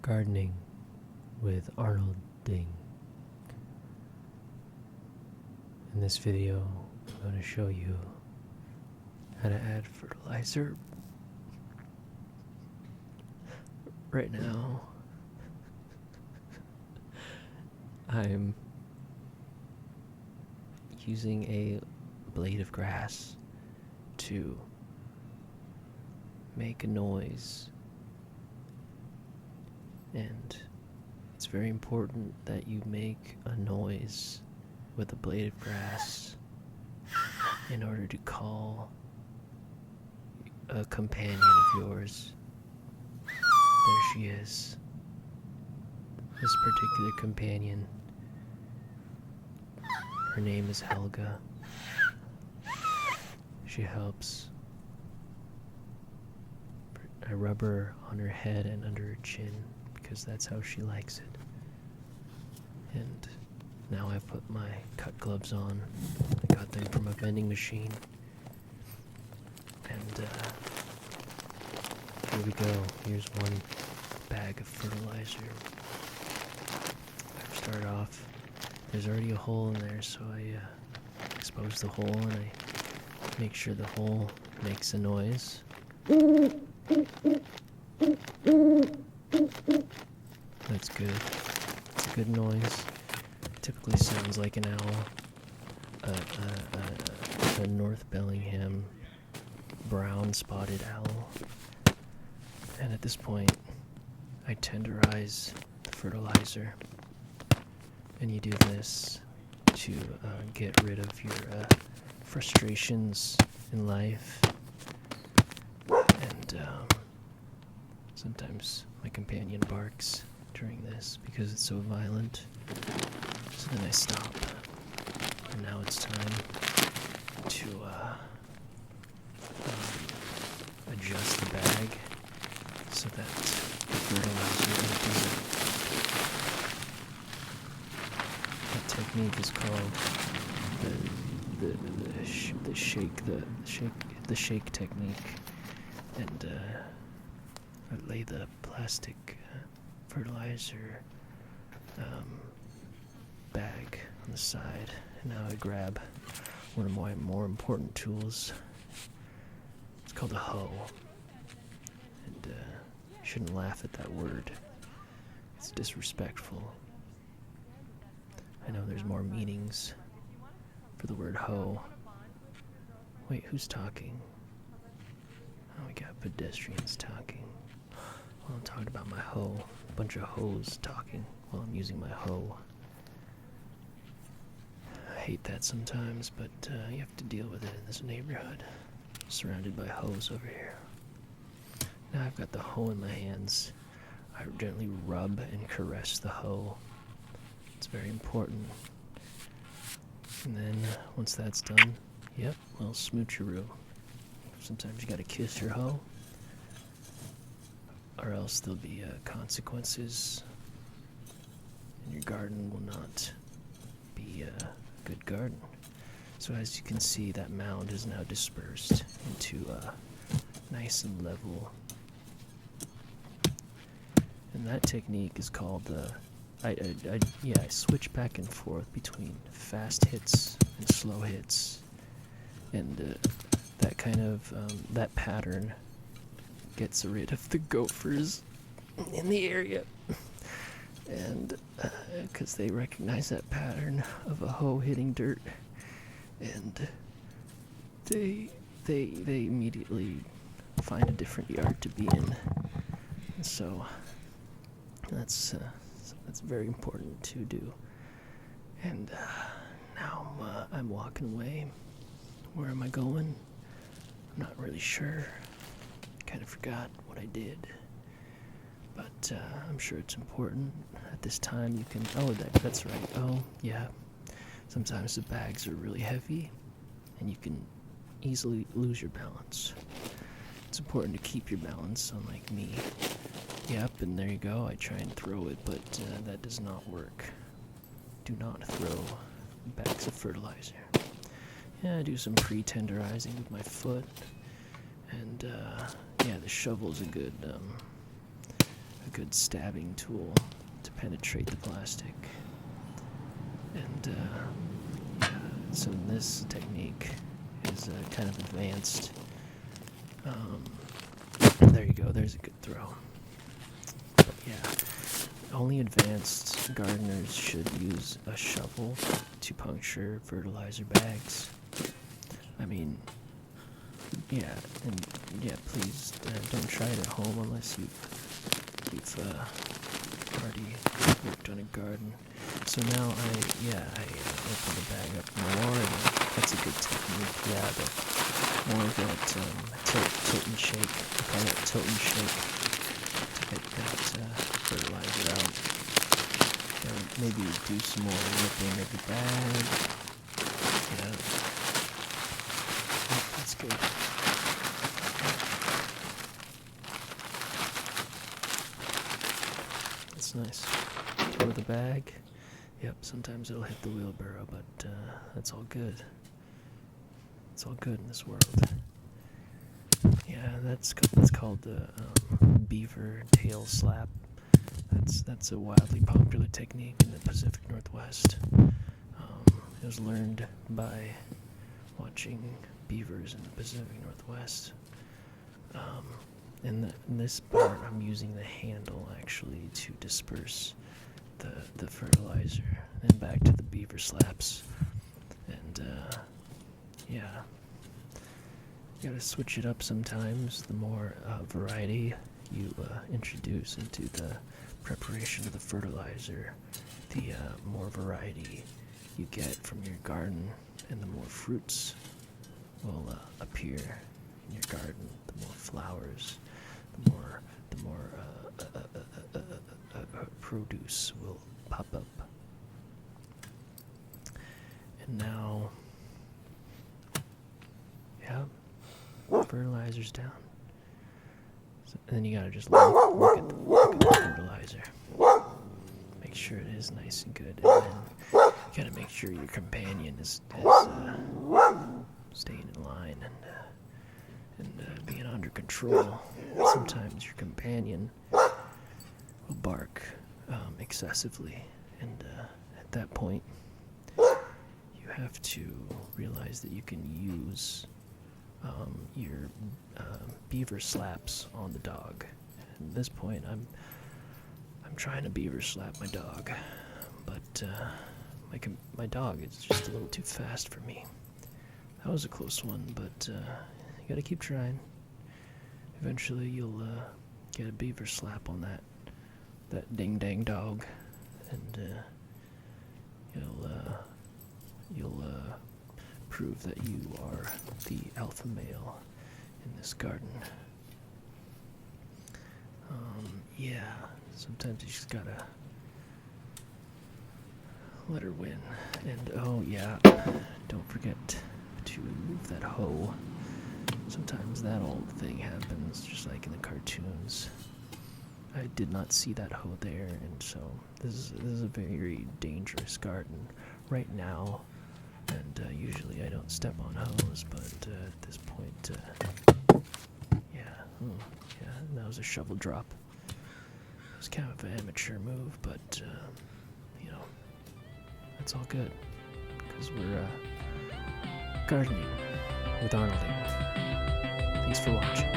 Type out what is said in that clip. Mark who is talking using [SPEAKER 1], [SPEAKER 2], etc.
[SPEAKER 1] Gardening with Arnolding. In this video, I'm going to show you how to add fertilizer. Right now, I'm using a blade of grass to make a noise, and it's very important that you make a noise with a blade of grass in order to call a companion of yours. There she is. This particular companion, her name is Helga. She helps. I rub her on her head and under her chin because that's how she likes it. And now I put my cut gloves on. I got them from a vending machine. And here we go. Here's one bag of fertilizer. I start off. There's already a hole in there, so I expose the hole and I make sure the hole makes a noise. That's good. It's a good noise. It typically sounds like an owl. A North Bellingham brown spotted owl. And at this point, I tenderize the fertilizer. And you do this to get rid of your frustrations in life. And sometimes my companion barks during this because it's so violent. So then I stop. And now it's time to adjust the bag so that the fertilizer empties out. That technique is called the shake technique. And I lay the plastic fertilizer bag on the side, and now I grab one of my more important tools. It's called a hoe, and you shouldn't laugh at that word. It's disrespectful. I know there's more meanings for the word hoe. Wait, who's talking? Oh, we got pedestrians talking. Well, I'm talking about my hoe. A bunch of hoes talking while I'm using my hoe. I hate that sometimes, but you have to deal with it in this neighborhood. Surrounded by hoes over here. Now I've got the hoe in my hands. I gently rub and caress the hoe. It's very important. And then, once that's done, yep, well, smoocheroo. Sometimes you gotta kiss your hoe, or else there'll be consequences, and your garden will not be a good garden. So as you can see, that mound is now dispersed into nice and level. And that technique is called I switch back and forth between fast hits and slow hits, and that kind of that pattern gets rid of the gophers in the area, and because they recognize that pattern of a hoe hitting dirt, and they immediately find a different yard to be in. And so that's very important to do. And now I'm walking away. Where am I going? I'm not really sure. I kind of forgot what I did. But I'm sure it's important. At this time you can... Oh, that's right. Oh, yeah. Sometimes the bags are really heavy, and you can easily lose your balance. It's important to keep your balance, unlike me. Yep, and there you go. I try and throw it, but that does not work. Do not throw bags of fertilizer. Yeah, I do some pre-tenderizing with my foot. And, yeah, the shovel's a good a good stabbing tool to penetrate the plastic. And yeah, so this technique is kind of advanced. There you go, there's a good throw. But yeah, only advanced gardeners should use a shovel to puncture fertilizer bags. I mean, yeah, and yeah, please don't try it at home unless you've already worked on a garden. So now I open the bag up more, and that's a good technique. Yeah, more of that tilt and shake. I call it tilt and shake to get that fertilizer out. Maybe do some more ripping of the bag. Yeah, that's good. That's nice. Throw the bag. Yep, sometimes it'll hit the wheelbarrow, but that's all good. It's all good in this world. Yeah, that's called the beaver tail slap. That's a wildly popular technique in the Pacific Northwest. It was learned by watching beavers in the Pacific Northwest. In this part, I'm using the handle actually to disperse the fertilizer, and back to the beaver slaps. And yeah, you gotta switch it up sometimes. The more variety you introduce into the preparation of the fertilizer, the more variety you get from your garden, and the more fruits will appear in your garden. The more flowers, the more produce will pop up. And now, yeah, fertilizer's down. So, and then you gotta just look at the fertilizer. Make sure it is nice and good, and then you gotta make sure your companion is staying in line and being under control. Sometimes your companion will bark excessively, and at that point you have to realize that you can use your beaver slaps on the dog. At this point, I'm trying to beaver slap my dog, but my dog is just a little too fast for me. That was a close one, but you gotta keep trying. Eventually, you'll get a beaver slap on that ding-dang dog, and you'll prove that you are the alpha male in this garden. Yeah, sometimes you just gotta let her win. And oh yeah, don't forget to move that hoe. Sometimes that old thing happens, just like in the cartoons. I did not see that hoe there, and so this is a very dangerous garden right now. And usually I don't step on hoes, but at this point, yeah, that was a shovel drop. It was kind of an amateur move, but that's all good, because we're gardening with Arnolding. Thanks for watching.